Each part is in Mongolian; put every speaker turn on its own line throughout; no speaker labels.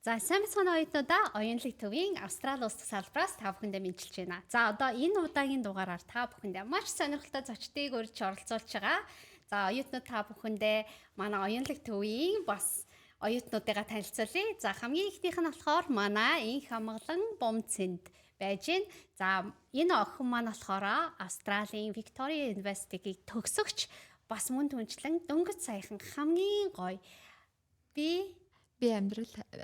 За сайн мэцхан оюутнуудаа оюунлаг төвийн Австрали улс салбараас та бүхэндээ мэдчилж байна. За одоо энэ удаагийн дугаараар та бүхэндээ маш сонирхолтой зочдыг урьж оролцуулж байгаа. За оюутнууд та бүхэндээ манай оюунлаг төвийн бас оюутнуудыгаа танилцуулъя. За хамгийн ихнийх нь болохоор манай Инх Амгалан Бомцэнд байж байна. За энэ охин маань болохоор Австралийн Victoria University-ийг төгсөгч бас мөн түнчлэн дөнгөж саяхан хамгийн гоё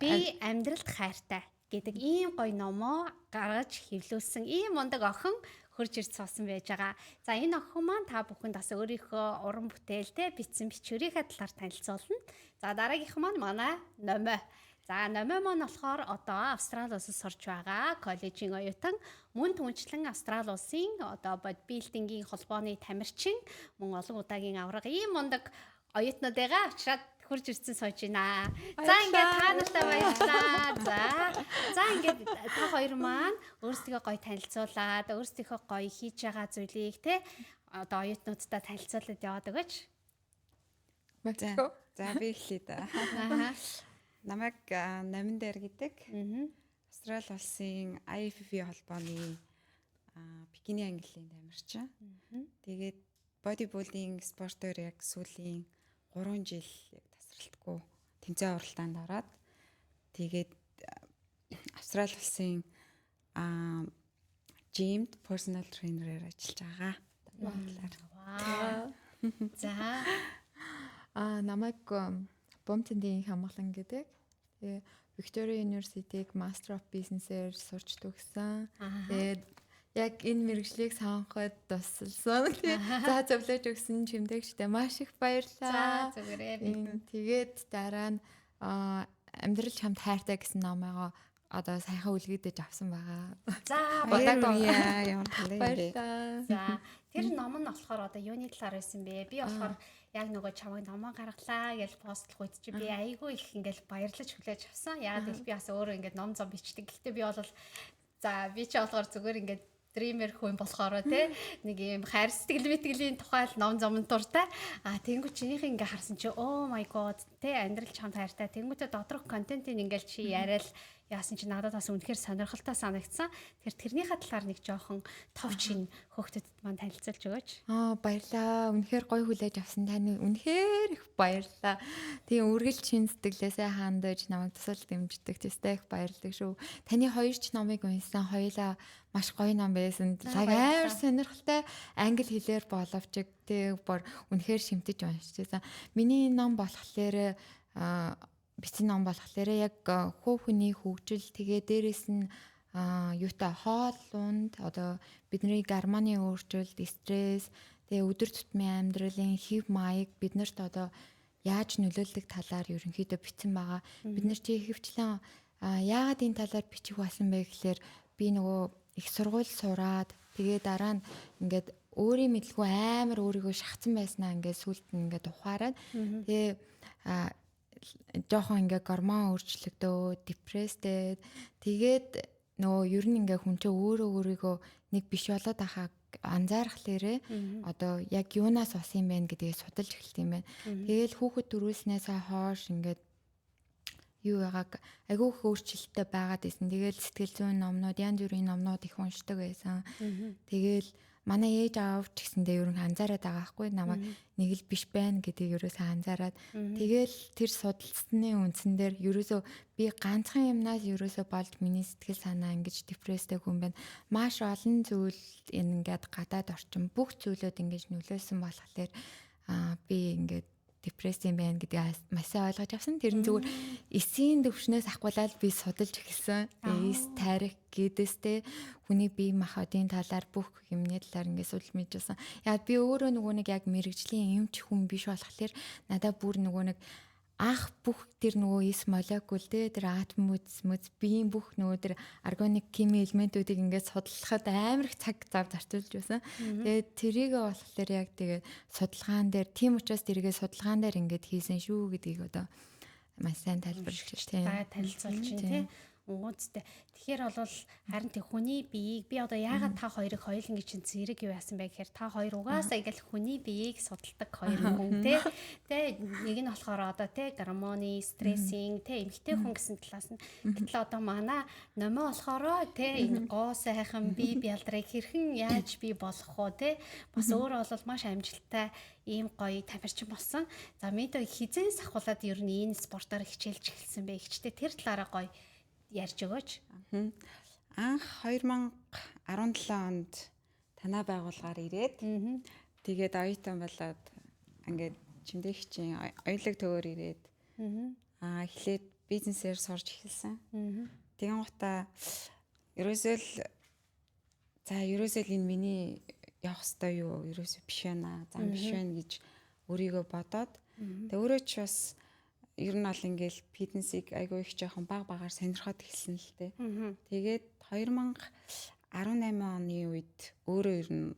Би
амьдралд хайртай гэдэг ийм гоё номоо гаргаж хэвлүүлсэн ийм мундаг охин хурж ирж суусан байж байгаа. За энэ охин маань та бүхэнд бас өөрийнхөө уран бүтээлтэй бичсэн бичвэрийнхээ талаар танилцуулна. За дараагийнх маань манай Номой. За Номой маань болохоор одоо Австрали улсад сурч байгаа коллежийн оюутан, мөн түнчлэн Австрали улсын одоо бодибилдингийн холбооны тамирчин, мөн олон удаагийн авраг ийм мундаг оюутнуудыгаа авчираад хурж ирсэн сууж байна. За ингээд та нартай баярлалаа. За ингээд та хоёр маань өөрсдөө гоё танилцуулаад, өөрсдийнхөө гоё хийж байгаа зүйлийг те одоо оюутнуудтай танилцуулаад яваад өгөөч.
За би эхлэе да. Намайг Номин дээр гэдэг. Австрали улсын IFF холбооны бикини английн тамирчин. Тэгээд бодибилдинг спортоор яг сүүлийн 3 жил яг тасралтгүй тэмцээн оролтоонд ороод тэгээд Австрали улсын gym-д personal trainer-ээр ажиллаж байгаа.
Вау. За
Намайг Бомтендийн хамгаалан гэдэг. Тэгээ Victoria University-г Master of Business-ээр сурч төгссөн. Тэгээд яг энэ мэргэжлийг сонгоход тусалсан. За зөвлөж өгсөн чимдэгчтэй маш их баярлалаа.
за зүгээрээ.
Тэгээд дараа нь амьдрал чамд хайртай гэсэн номойгоо одоо саяхан үлгэдэж авсан байгаа.
За
Баярлалаа. Баярлалаа.
За тэр ном нь болохоор одоо юуны талаар байсан бэ? Би болохоор яг нөгөө чамайг номоо гаргалаа гэж постлох үед чи би айгүй их ингээл баярлаж хүлээж авсан. Яг л би бас өөрөө ингээд ном зам бичдэг. Гэхдээ би бол за би ч болохоор зүгээр ингээд дример хүн болохоор те нэг юм хайр сэтгэл мэтгэлийн тухай ном зомн дуртай. Тэнгүү чинийх ингээ харсан чи oh my god те амьдрал чамд хайртай. Тэнгүүтээ доторх контентыг ингээл чи яриад яасан чи надад бас үнэхээр сонирхолтой санагдсан. Тэрнийхээ талаар нэг жоохон товчин хөөхтөд маань танилцуулж өгөөч.
Баярлаа. Үнэхээр гоё хүлээж авсан тань үнэхээр их баярлаа. Тэгээ үргэлж чин сэтгэлээсээ хандаж намайг тусал дэмждэг тэстэй их баярлаг шүү. Таны хоёр ч номыг уншсан. Хоёулаа маш гоё ном байсан. Амар сонирхолтой англи хэлээр боловч тэг бүр үнэхээр шимтэж уншижсэн. Миний ном болохоор бичсэн ном болохоор яг хуу хөний хөгжил тэгээ дээрэс нь юутай хоол унд одоо бидний гормоны өөрчлөлт, стресс, тэгээ өдөр тутмын амьдралын хэв маяг биднэрт одоо яаж нөлөөлдөг талаар ерөнхийдөө бичсэн байгаа. Бид нар чи хэвчлэн яагаад энэ талаар бичих басан бэ гэхээр би нөгөө их сургууль сураад тэгээ дараа нь ингээд өөрийн мэдлгүй амар өөрийгөө шахацсан байснаа ингээд сүлд нь ингээд ухаарад тэгээ жоохон ингээ гормон өөрчлөгдөө, депресстэй. Тэгээд нөгөө ер нь ингээ хүн чинь өөрийгөө нэг биш болоод байхаа анзаархлаарэ одоо яг юунаас ус юм бэ гэдгийг судалж эхэлт юм байна. Тэгээл хүүхэд төрүүлснээс хойш ингээд юу ягааг айгүй их өөрчлөлттэй байгаад исэн. Тэгээл сэтгэл зүйн номнууд, янз бүрийн номнууд их уншдаг байсан. Тэгээл манай ээж аав ч гэсэндээ ер нь анзаараад байгаа байхгүй намайг нэг л биш байна гэдгийг ерөөсөө анзаараад тэгэл тэр судалсны үндсэн дээр ерөөсөө би ганцхан юмнаас ерөөсөө болж миний сэтгэл санаа ингэж депресстэй хүн байна. Маш олон зүйл ингээд гадаад орчин бүх зүйлүүд ингэж нөлөөлсөн болохоор би ингээд депресс юм байна гэдгийг маш сайн ойлгож авсан. Тэр нь зүгээр эсийн төвшнөөс ахгуулаад би судалж эхэлсэн. Эс тарих гэдэстэй хүний бие махбодын талаар бүх юмны талаар ингээд судалж мэдсэн. Яг би өөрөө нөгөө нэг яг мэрэгжлийн эмч хүн биш болохоор надад бүр нөгөө нэг ах бүх тэр нөгөө эс молекул тэр атом үз биеийн бүх нөгөө тэр органик хими элементүүдийг ингээд судлахад амар их цаг зав зарцуулж байсан. Тэгээд тэрийг болохоор яг тэгээд судалгаан дээр тийм учраас тэрийгээ судалгаан дээр ингээд хийсэн шүү гэдгийг одоо маш сайн тайлбарлаж байна.
Танилцуулж байна тий. Үстэ. Тэгэхээр бол харин тэг хүний биеийг би одоо яагаад та хоёрыг хоёулангийн чинь зэрэг юу яасан бэ гэхээр та хоёр угаасаа ингээл хүний биеийг судалдаг хоёр хүн те. Тэ нэг нь болохоор одоо те гормоны, стрессинг, те эмэгтэй хүн гэсэн талаас нь гэтэл одоо манай номоо болохоор те энэ гоо сайхан бие бялдрыг хэрхэн яаж бий болгох вэ те. Бас өөрөө бол маш амжилттай ийм гоё тамирчин болсон. За мэдээ хизээс ахуулаад ер нь энэ спортоор хичээлж эхэлсэн бэ гэжтэй тэр талаараа гоё ярьж өгөөч.
Анх 2017 онд танаа байгууллагаар ирээд тэгээд оюутан болоод ингээд чимдээгчийн оюулаг төвөөр ирээд эхлээд бизнесээр сурж эхэлсэн. Тэгэн гутаа ерөөсөө л энэ миний явах ёстой юу? Ерөөсөө биш байна. Зам биш байна гэж өөрийгөө бодоод тэг өөрөө ч бас ер нь бол ингээл фитнесийг айгүй их жоохон багаар сонирхоод эхэлсэн л дээ. Тэгээд 2018 оны үед өөрөө ер нь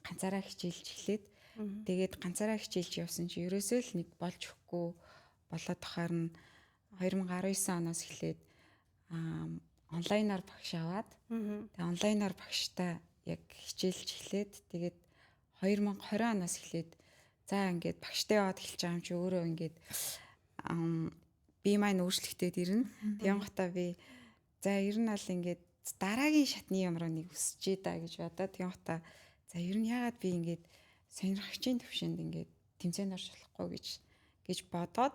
ганцаараа хичээлж эхлээд тэгээд ганцаараа хичээлж явсан чи ерөөсөө л нэг болж өгөхгүй болоод тахаар нь 2019 оноос эхлээд онлайнаар багш аваад тэгээд онлайнаар багштай яг хичээлж эхлээд тэгээд 2020 оноос эхлээд за ингээд багштай яваад эхэлж байгаа юм чи өөрөө ингээд би маань өөрчлөгдөд ирнэ. Тэгэн гутаа би за ер нь бол ингээд дараагийн шатны юм руу нэг өсчээ да гэж бодоод тэгэн гутаа за ер нь яагаад би ингээд сонирхогчийн төвшөнд ингээд тэмцээнд орж болохгүй гэж бодоод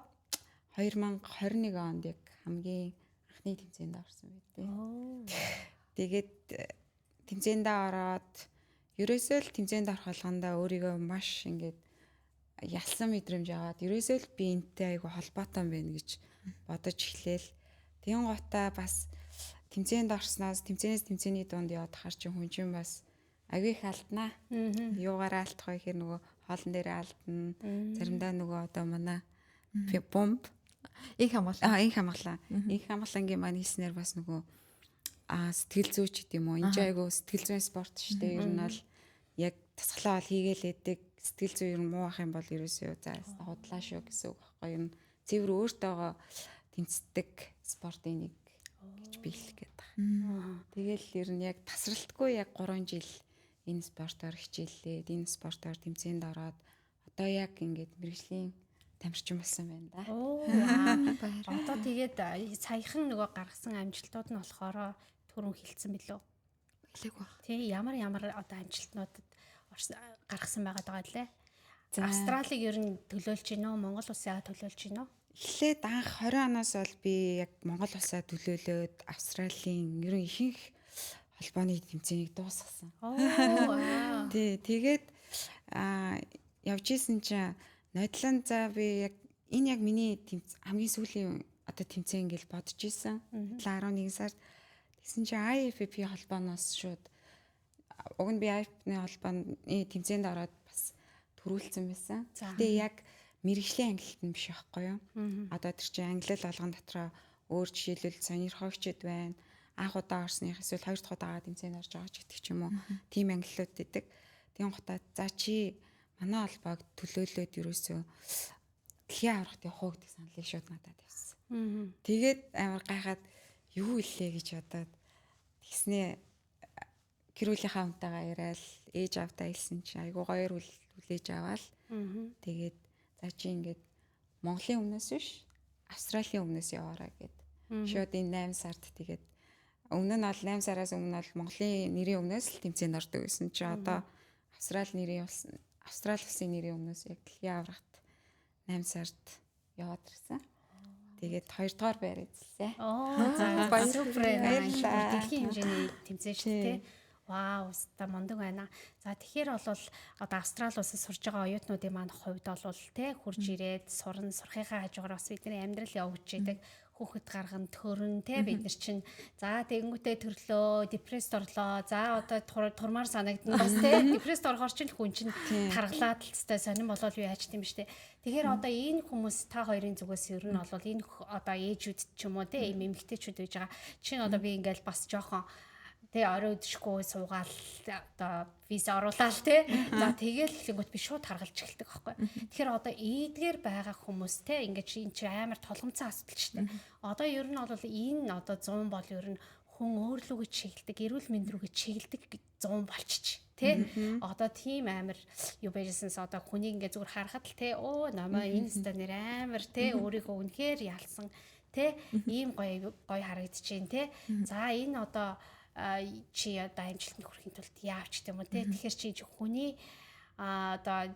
2021 онд яг хамгийн анхны тэмцээнд орсон байт. Тэгээд тэмцээндээ ороод ерөөсөө л тэмцээнд орох болгондоо өөрийгөө маш ингээд ялсан мэдрэмж аваад ерөөсөө л би энэтэй айгу холбоотой байна гэж бодож эхлээл. Тэгэн гутаа бас тэмцээнд орсноос тэмцээний дунд яваад хар чи хүн чинь бас айгүй их алднаа. Юугаараа алдах вэ гэхээр нөгөө хоолн дээр алдна. Заримдаа нөгөө одоо манай бомб
их хамгаалаа.
Их хамгаалангийн маань хийснээр бас нөгөө сэтгэл зүйч гэдэг юм уу? Энд айгу сэтгэл зүйн спорт шүү дээ. Ер нь бол яг тасглаа бол хийгээлээдэг сэтгэл зүй юм муу ах юм бол ерөөсөө за худлаа шүү гэсэн үг байхгүй юм. Цэвэр өөртөөгөө тэмцдэг спортын нэг гэж биелэх гээд байна. Тэгэл ер нь яг тасралтгүй яг 3 жил энэ спортоор хичээллээд энэ спортоор тэмцээнд ороод одоо яг ингээд мэргэжлийн тамирчин болсон байна да.
Одоо тэгээд саяхан нөгөө гаргасан амжилтууд нь болохоор түрүүн хэлсэн билүү?
Хэлээг баг.
Тий, ямар одоо амжилтнуудад гаргасан байгаа лээ. Австралиг ер нь төлөөлж гинөө, Монгол улсаа төлөөлж гинөө.
Эхлээд анх 20 оноос бол би яг Монгол улсаа төлөөлөөд Австралийн ер нь ихэнх холбооны тэмцээнийг дуусгасан. Тий, тэгээд явж исэн чинь нодлон за би яг энэ яг миний хамгийн сүүлийн одоо тэмцээн гэж бодож исэн. 11 сард тэгсэн чинь IFFP холбооноос шууд уг нь би IFFP-ны холбооны тэмцээнд ороод бас төрүүлсэн байсан. Гэтэ яг мэргэжлийн ангилалт нь биш байхгүй юу? Одоо тэр чинь ангилал болгон дотроо өөр жишээлбэл сонирхогчд байна. Анх удаа орсных эсвэл хоёр дахь удаага тэмцээнд орж байгаа ч гэдэг ч юм уу. Тим ангиллууд идэг. Тэгэн гутаа за чи манай холбоог төлөөлөөд ерөөсөө дэлхийн аврагт явах уу гэдэг саналыг шууд надад тавьсан. Тэгээд амар гайхаад юу илээ гэж бодоод тэгснээ гэр бүлийнхаа хүнтэйгээ яриад ээж авдаа хэлсэн чинь айгуу гоёр хүлээж аваад тэгээд за чи ингээд Монголын өмнөөс биш Австралийн өмнөөс яваараа гэд шууд энэ 8 сард тэгээд өмнө нь бол 8 сараас өмнө бол Монголын нэрийн өмнөөс л тэмцээнд ордог гэсэн чи одоо Австрали улсын нэрийн өмнөөс яг дэлхийн аврагт 8 сард яваад ирсэн. Тэгээд 2 дугаар байр эзэлсэн.
За супер баярлалаа. Дэлхийн хэмжээний тэмцээч тий. Вау, ста мундаг байна. За тэгэхээр бол одоо Австрали улсад сурж байгаа оюутнуудын маань хувьд бол тий хурж ирээд сурахынхаа хажуугаар бас бидний амьдрал явуулж идэг. Хүүхэд гарган төрөн те бид нар чинь за тэгэнгүүтээ төрлөө депресд орлоо за одоо турмаар санагдана бас те депресд орохоор чинь хүн чинь таргалаад л тест сонирн болол юу яаж тийм штэ тэгэхээр одоо энэ хүмүүс та хоёрын зүгээс ер нь бол энэ одоо ээжүүд ч юм уу те эмэгтэйчүүд байж байгаа чинь одоо би ингээл бас жоохон Тэ орой өдөшгүй суугаал одоо виза оруулаад тэ. За тэгэл гингүүт би шууд харгалж эхэлдэг байхгүй. Тэгэхээр одоо ийдгээр байгаа хүмүүс тэ ингээд чи энэ чи амар толгомцсон асуудал ч тэ. Одоо ер нь бол энэ одоо 100 бол ер нь хүн өөрлөгөө чиглдэг, эрүүл мэнд рүүгээ чиглдэг 100 болчих тэ. Одоо тийм амар юу байжсэнс одоо хүнийг ингээ зүгээр харахад л тэ оо намаа энэ ста нэр амар тэ өөрийгөө үнэхээр ялсан тэ ийм гоё харагдчихээн тэ. За энэ одоо чи одоо амжилтанд хүрэхин тулд яавч гэдэг юм уу тэ. Тэгэхээр чи хүний одоо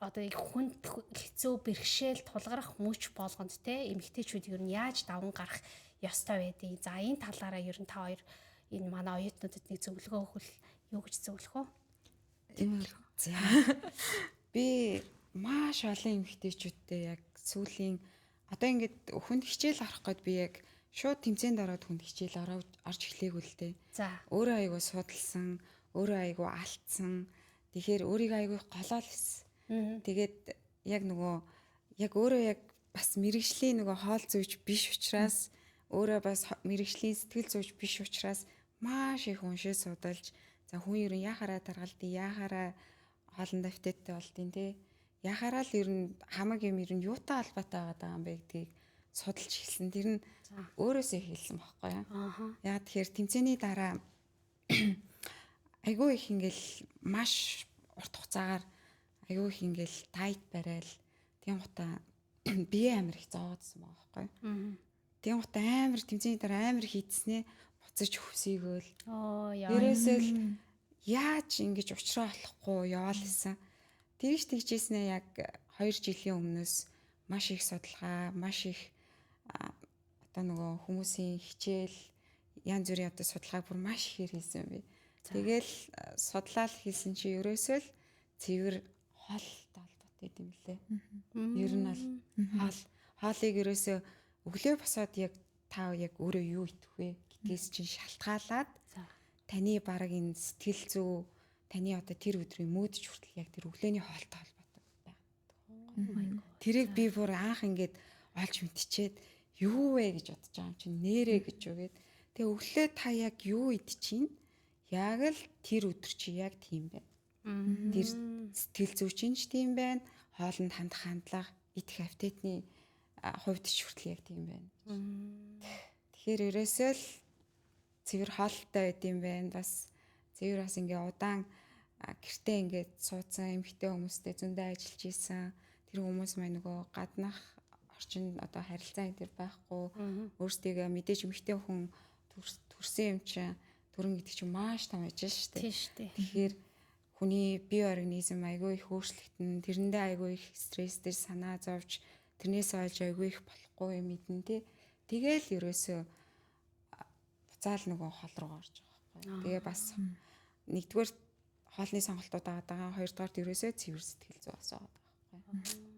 хүнд хэцүү бэрхшээл тулгарх мөч болгонд тэ эмэгтэйчүүд ер нь яаж даван гарах ёстой байдгийг. За энэ талаараа ер нь та хоёр энэ манай оюутнуудад нэг зөвлөгөө өгвөл юу гэж зөвлөх вэ?
За би маш олон эмэгтэйчүүдтэй яг сүүлийн одоо ингээд хүнд хичээл авах гээд би яг шууд тэмцээнд ороод хүнд хичээл орж эхлэегүй л дээ.
За
Өөрөө айгу судалсан, өөрөө айгу алдсан. Тэгэхээр өөрийгөө айгу голоол хийсэн. Тэгээд яг өөрөө яг бас мэрэгжлийн хоол зүйч биш учраас өөрөө бас мэрэгжлийн сэтгэл зүйч биш учраас маш их уншиж судалж за хүн ер нь яхаараа таргалдیں۔ Яхаараа хоолндоо фтэдтэй болдیں۔ Тэ яхаараа л ер нь хамаг юм ер нь юутай холбоотой байгаа юм бэ гэдгийг судалж эхэлсэн. Тэр нь өөрөөсөө хэлсэн байхгүй юу? Яг тэгэхээр тэмцээний дараа айгүй их ингээл маш урт хугацаагаар айгүй их ингээл дайет барайл тийм гутаа бие амар их зоодсон байгаа байхгүй юу? Тийм гутаа амар тэмцээний дараа амар хийцснээ буцаж хүсийгөөл. Ерөөсөө л яаж ингэж уучраа болохгүй яваал гэсэн. Тэгжээснээ яг 2 жилийн өмнөөс маш их судалгаа, маш их одоо хүмүүсийн хичээл янз бүрийн одоо судалгааг бүр маш ихээр хийсэн би. Тэгэл судлал хийсэн чи ерөөсөө л цэвэр хоолтой холбоотой юм лээ. Ер нь бол хоолыг ерөөсөө өглөө босоод яг та яг өөрөө юу идэх вэ гэдгээс чинь шалтгаалаад таны баг энэ сэтгэл зүй таны одоо тэр өдрийн мөдөж хүртэл яг тэр өглөөний хоолтой холбоотой байна. Тэрийг би бүр анх ингээд олж мэдчихээд юу вэ гэж бодож байгаа юм чинь нэрэ гэж үгээд тэгээ өглөө та яг юу идчихин яг л тэр өдөр чи яг тийм байна. Тэр сэтгэл зүй чинь ч тийм байна. Хоолнд хандах хандлага идэх аппетитний хувьд ч хүртэл яг тийм байна. Тэгэхээр ерөөсөө л цэвэр хоолтой байд юм байна. Бас цэвэр бас ингээ удаан гэртээ ингээд суудсан эмэгтэй хүмүүстэй зөндөө ажиллаж исэн. Тэр хүмүүс маань гаднах орчин одоо харилцаа энэ төр байхгүй. Өөрсдийгөө мэдээж эмэгтэй хүн төрсэн юм чинь төрөн гэдэг чинь маш том ажил шүү дээ.
Тийм шүү дээ.
Тэгэхээр хүний бие организм айгүй их өөрчлөгдөн, тэрэндээ айгүй их стресстэй санаа зовж, тэрнээс олж айгүй их болохгүй юм мэдэн тий. Тэгэл ерөөсөө буцаал хоол руу орж байгаа байхгүй. Тэгээ бас нэгдүгээр хоолны сонголтууд байгаа, хоёрдугаар ерөөсөө цэвэр сэтгэл зүй бас байгаа байхгүй.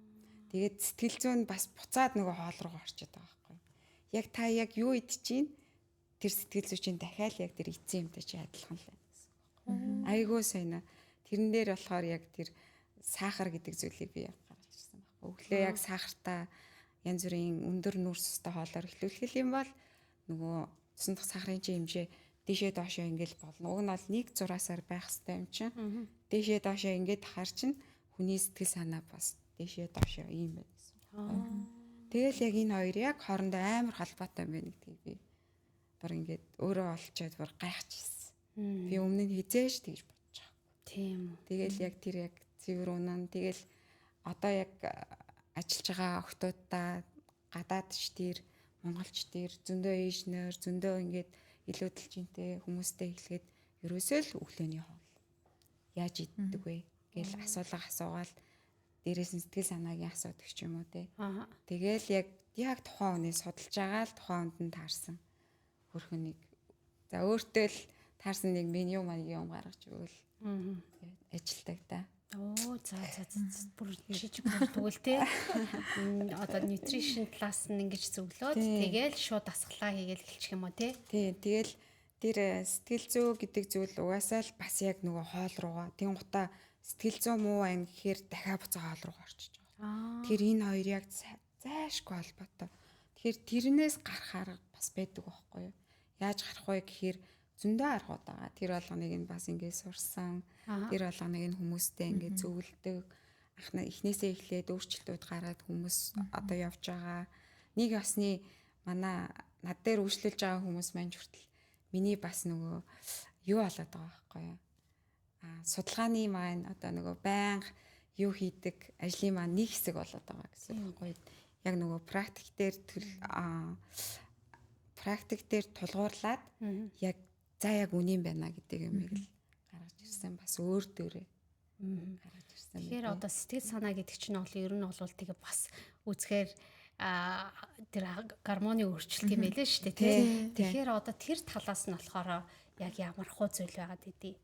Тэгээд сэтгэл зүй нь бас буцаад хоол руу орчод байгаа байхгүй. Яг та яг юу идчихин тэр сэтгэл зүй чинь дахиад яг тэр эцсийн юмтай чи адилхан л байна гэсэн. Айгуу сайн. Тэрэн дээр болохоор яг тэр сахар гэдэг зүйлийг би гаргаж ирсэн байхгүй. Өглөө яг сахартай янз бүрийн өндөр нүрс өстэй хоолоор эхлүүлэх юм бол цуснд сахарын хэмжээ дээшээ доошоо ингээл болно. Уг нь бол 1.6-аар байх хэрэгтэй юм чинь. Дээшээ доошоо ингээд хар чинь хүний сэтгэл санаа бас дээшээ доошоо ийм байна гэсэн. Тэгэл яг энэ хоёр яг хоорондоо амар холбоотой юм байна гэдгийг би бүр ингээд өөрөө олчоод бүр гайхчихсан. Би өмнө нь хизээш тэгж бодож байгаа.
Тийм.
Тэгэл яг тэр яг цэвэр унаа. Тэгэл одоо яг ажиллаж байгаа охтуудаа гадаадч тэр монголч тэр зөндөө ээжнэр зөндөө ингээд илүү дэлжинтэй хүмүүстэй хэлгээд ерөөсөө л өглөөний хоол яаж иддэг вэ гэж асуулга асуугаал дээрээс нь сэтгэл санаагийн асуудаг ч юм уу те. Тэгэл яг тухайн үнээ судалж байгаа л тухайн үнд нь таарсан хөрхөнийг за өөртөө л таарсан нэг меню юм гаргаж өгөөл ажилдаг та.
Оо за бүр жижиг бүрдгүүл те. Одоо nutrition class нь ингэж зөвлөөд тэгэл шууд дасгалаа хийгээл хэлчих юм уу те.
Тий, тэгэл тэр сэтгэл зүй гэдэг зүйл угаасаа л бас яг хоол руугаа тийм гутаа сэтгэл зүй муу байна гэхээр дахиад буцаа хоол руу орчиж байгаа. Тэгэхээр энэ хоёр яг зайшгүй холбоотой. Тэгэхээр тэрнээс гарахаар бас байдаг байхгүй юу? Яаж гарах вэ гэхээр зөндөө аргууд байгаа. Тэр болгоныг нь бас ингээд сурсан. Тэр болгоныг нь хүмүүстэй ингээд зөвлөдөг. Эхнээсээ эхлээд өөрчлөлтүүд гараад хүмүүс одоо явж байгаа. Нэг ясны манай над дээр үйлчлүүлж байгаа хүмүүс маань хүртэл миний бас нөгөө юу болоод байгаа байхгүй юу? Судалгааны маань одоо нөгөө байнга юу хийдэг ажлын маань нэг хэсэг болоод байгаа гэсэн үг байхгүй юу? Яг нөгөө практик дээр тулгуурлаад яг яг үнэн байна гэдэг юм л гаргаж ирсэн бас өөр дөрөө гаргаж ирсэн.
Тэгэхээр одоо сэтгэл санаа гэдэг чинь бол ер нь бол тэгээ бас үзэхээр тэр гормоны өөрчлөлт юм байлээ шүү дээ тий. Тэгэхээр одоо тэр талаас нь болохоор яг ямар хуу зүйл байгаад идэв.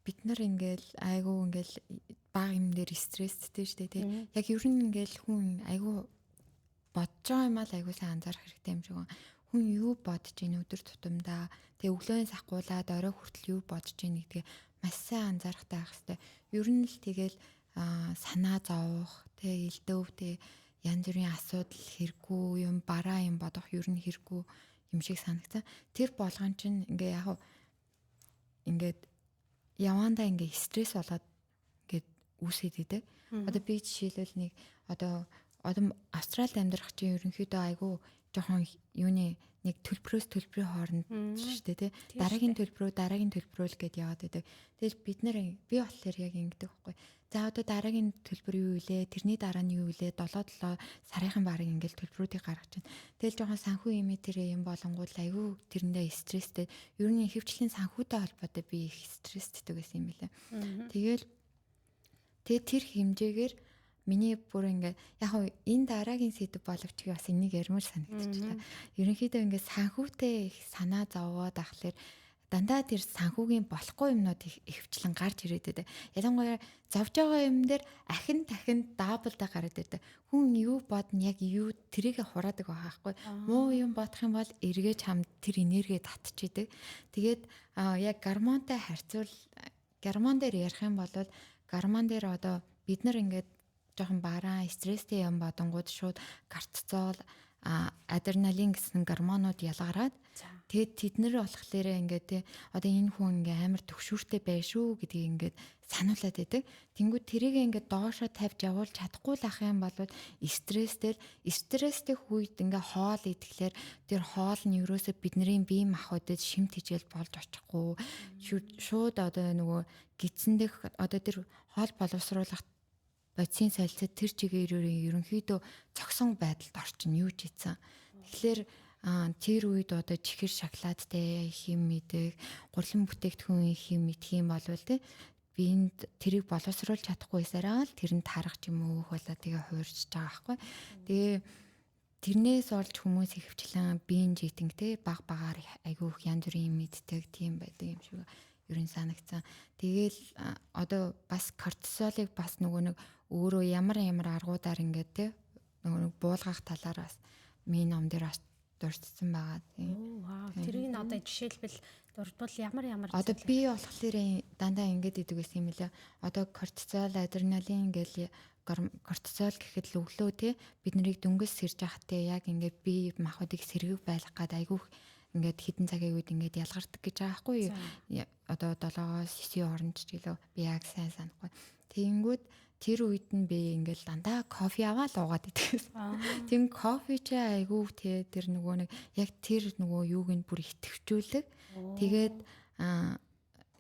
Бид нар ингээл айгу ингээл баг юм дээр стресстэй шүү дээ тий. Яг ер нь ингээл хүн айгу бодож байгаа юм аа айгу сайн анзаарах хэрэгтэй юм шиг байна. Хүн юу бодож ийн өдөр тутамдаа тэгээ өглөөний сахгуулаад орой хүртэл юу бодож ийн гэдгээ маш сайн анзаарахтай байх хэрэгтэй. Ер нь л тэгэл санаа зовох тэгээ элдв тэгээ янз бүрийн асуудал хэрэггүй юм бараа юм бодох ер нь хэрэггүй юм шиг санагцсан. Тэр болгон чинь ингээ яг ингээд явандаа ингээ стресс болоод ингээд үүсээд идэг. Одоо би жишээлбэл нэг одоо Австралид амьдрах чинь ерөнхийдөө айгүй жоохон юуны нэг төлбөрөөс төлбөрийн хооронд шүү дээ тий. Дараагийн төлбөрөө л гээд яваад байдаг. Тэгэл бид нар би болохоор яг ингэдэг байхгүй. За одоо дараагийн төлбөр юу вэ? Тэрний дараа нь юу вэ? 7 сарынхан бараг ингээл төлбөрүүдийг гаргаж байна. Тэгэл жоохон санхүү юм тэр юм болонгууд айгүй тэрэндээ стресстэй. Ер нь ихэвчлэн санхүүтэй холбоотой би их стресстэй байсан юм билээ. Тэгэл тэр хэмжээгээр миний бүр ингээ яг хөө энэ дараагийн сэдв боловч бас энийг ярмаар санагдчихлаа. Ерөнхийдөө ингээ санхүүтэй их санаа зовоод ахлаар дандаа тэр санхүүгийн болохгүй юмнууд ихэвчлэн гарч ирээд байдаг. Ялангуяа зовж байгаа юм дээр дахин даблдаа гараад ирдэг. Хүн юу бодно яг юу тэрийг хураадаг байгаа байхгүй. Муу юм бодох юм бол эргэж хамт тэр энерги татчихийдэг. Тэгээд яг гормон дээр ярих юм бол гормон дээр одоо бид нар ингээд жоохон бараа, стресстэй юм бодонгууд шууд кортизол, адреналин гэсэн гормонууд ялгараад тэгээд тэд нар болохоор ингээд одоо энэ хүн ингээ амар төгшүүртэй bay шүү гэдгийг ингээд сануулад байдаг. Тэнгүүд тэрийг ингээд доошо тавьж явуулж чадахгүй л ах юм бол стресстэй үед ингээ хоол идэхлээр тэр хоол нь ерөөсөө бидний бие махбодод шимт хижээл болж очихгүй. Шууд одоо нөгөө гидсэн дэх одоо тэр хоол боловсруулах бодисын солилцоо тэр чигээр ерөнхийдөө цогсон байдалд орчин юу ч ийцэн. Тэгэхээр тэр үед одоо чихэр шоколадтай их юм идэг, гурлан бүтээгдэхүүн их юм идэх юм бол биэнд тэрийг боловсруулж чадахгүйсараа л тэр нь тарах юм өөх болоо тэгээ хуурч байгаа байхгүй. Тэгээ тэрнээс олж хүмүүс ихэвчлэн бинж итинг те багаар айгүйх янз бүрийн юм иддэг тийм байдаг юм шиг ерөн санагцсан. Тэгээл одоо бас кортизолыг бас нөгөө нэг өөрөө ямар аргуудаар ингээд те нөгөө буулгах талаар бас миний ном дээр бас дурдсан байгаа тийм.
Вау. Тэрийг одоо жишээлбэл дурдвал ямар
одоо би болохоор дандаа ингээд идэг гэсэн юм лээ. Одоо кортизол, адреналин гэл кортизол гэхэд л өглөө те бид нарыг дөнгөс сэрж яхад те яг ингээд бие махбодыг сэргэг байлгах гээд айгүйх ингээд хідэн цагийн үед ингээд ялгардаг гэж байгаа байхгүй юу. Одоо 7-оос 9 хооронд ч гэлөө би яг сайн санахгүй. Тэгэнгүүт тэр үед нь би ингээд дандаа кофе аваад уугаад идэх. Тэгин кофе ч айгүй те тэр нөгөө нэг яг тэр нөгөө юуг нь бүр итгэвчүүлдэг. Тэгээд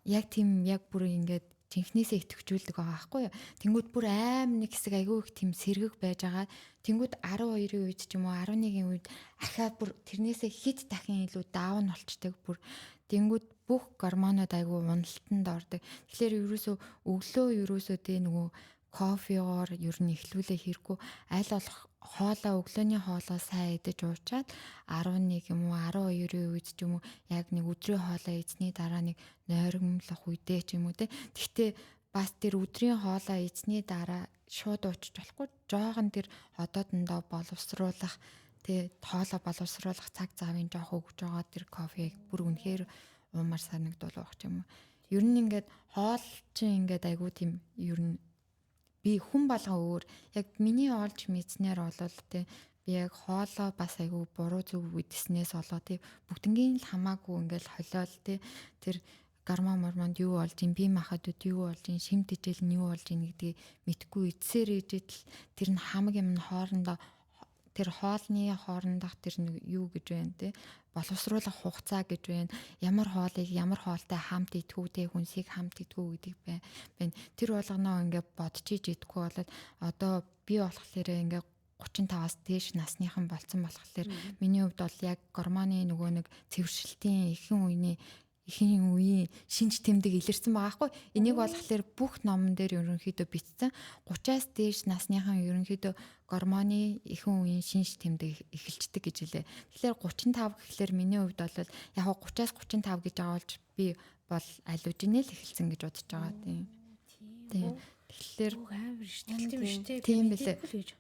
яг тийм яг бүр ингээд жинхнээсээ итгэвчүүлдэг байгаа байхгүй юу. Тэнгүүд бүр аим нэг хэсэг айгүй их тийм сэргэг байж байгаа. Тэнгүүд 12-ийн үед ч юм уу 11-ийн үед ахаа бүр тэрнээсээ хэд дахин илүү даун болчдөг бүр. Тэнгүүд бүх гормонод айгүй уналтанд ордог. Тэгэхээр өглөө тэ нөгөө кофеоор ер нь эхлүүлээ хэрэггүй аль болох өглөөний хоолоо сайн идэж уучаад 11 юм уу 12-ийн үед ч юм уу яг нэг өдрийн хоолоо эзний дараа нэг нойрмлох үедээ ч юм уу те. Гэхдээ бас тэр өдрийн хоолоо эзний дараа шууд уучиж болохгүй жоохон тэр одоодондоо боловсруулах те хоолоо боловсруулах цаг завын жоох өгж байгаа тэр кофег бүр үнэхээр уумар санагдуулах юм. Ер нь ингээд хоол чинь ингээд айгуу тийм ер нь би хүн болгоо өөр яг миний олж мэдснээр болвол те би яг хоолоо бас айгүй буруу зүг үдснээс болоо тий бүгднгийн л хамаагүй ингээл холиол тий тэр гормонд юу болж ин бие махбодод юу болж ин шимт ижил нь юу болж ин гэдгийг мэдгүй эцсээр ижил тэр нь хамаг юм нь хоорондоо тэр хоолны хоорондох тэр нэг юу гэж байна тий боловсруулах хугацаа гэж байна. Ямар хоолыг ямар хоолтой хамт идэх үү, хүнсийг хамт идэх үү гэдэг байна. Тэр болгоноо ингээд бодчих идэггүй болоод одоо би болохоор ингээд 35-аас дээш насныхан болцсон болохоор миний хувьд бол яг гормоны нөгөө нэг цэвэршилтийн ихэнх үеийн шинж тэмдэг илэрсэн байгаа хгүй. Энийг болохоор бүх номон дээр ерөнхийдөө бичсэн. 30-аас дээш насныхан ерөнхийдөө гормоны ихэнх үеийн шинж тэмдэг эхэлждэг гэж хэлээ. Тэгэхээр 35 гэхэлэр миний хувьд бол яг 30-аас 35 гэж байгаа болж би бол алюжинэл эхэлсэн гэж бодож байгаа тийм. Тийм. Тэгэхээр
амар штэ тийм штэ.
Тийм билээ.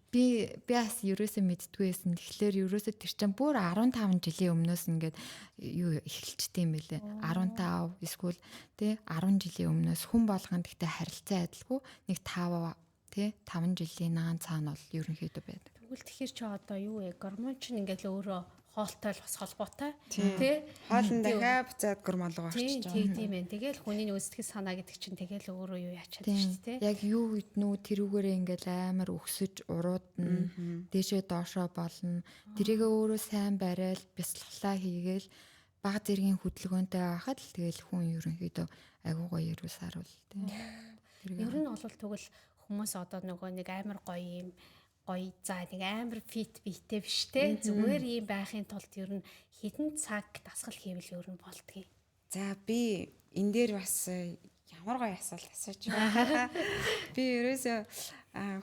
Би бас ерөөсөө мэддгүй байсан. Тэгэхээр ерөөсөө тэр чинь бүр 15 жилийн өмнөөс ингээд юу эхэлчихдээ юм бэлээ. 15 эсвэл тий 10 жилийн өмнөөс хүн болгонд гэхдээ харилцаа адилгүй нэг 5 тий 5 жилийн наан цаана бол ерөнхийдөө байдаг.
Тэгвэл тэгэхээр чи одоо юу вэ? Гормон чинь ингээд л өөрөө хоолтой л бас холбоотой тий
хоолн дахиад буцаад гормон руу орчих жоо.
Тийм ээ. Тэгэл хүний нэг сэтгэл санаа гэдэг чинь тэгэл өөрөө юу яачаад шүү дээ тий.
Яг юу иднүү тэрүүгээрээ ингээл амар өксөж уруудна. Дээшээ доошоо болно. Тэрийгээ өөрөө сайн барайл бясалгалаа хийгээл бага зэргийн хөдөлгөөнтэй байхад л тэгэл хүн ерөнхийдөө агуу гоё ирүүсаар бол тий.
Ер нь бол тэгвэл хүмүүс одоо нөгөө нэг амар гоё юм гоё за нэг амар фит битэй биш те зүгээр юм байхын тулд ер нь хэдэн цаг дасгал хийвэл ер нь болдгийг.
За би энэ дээр бас ямар гоё асуулт асууж байна. Би ерөөсөө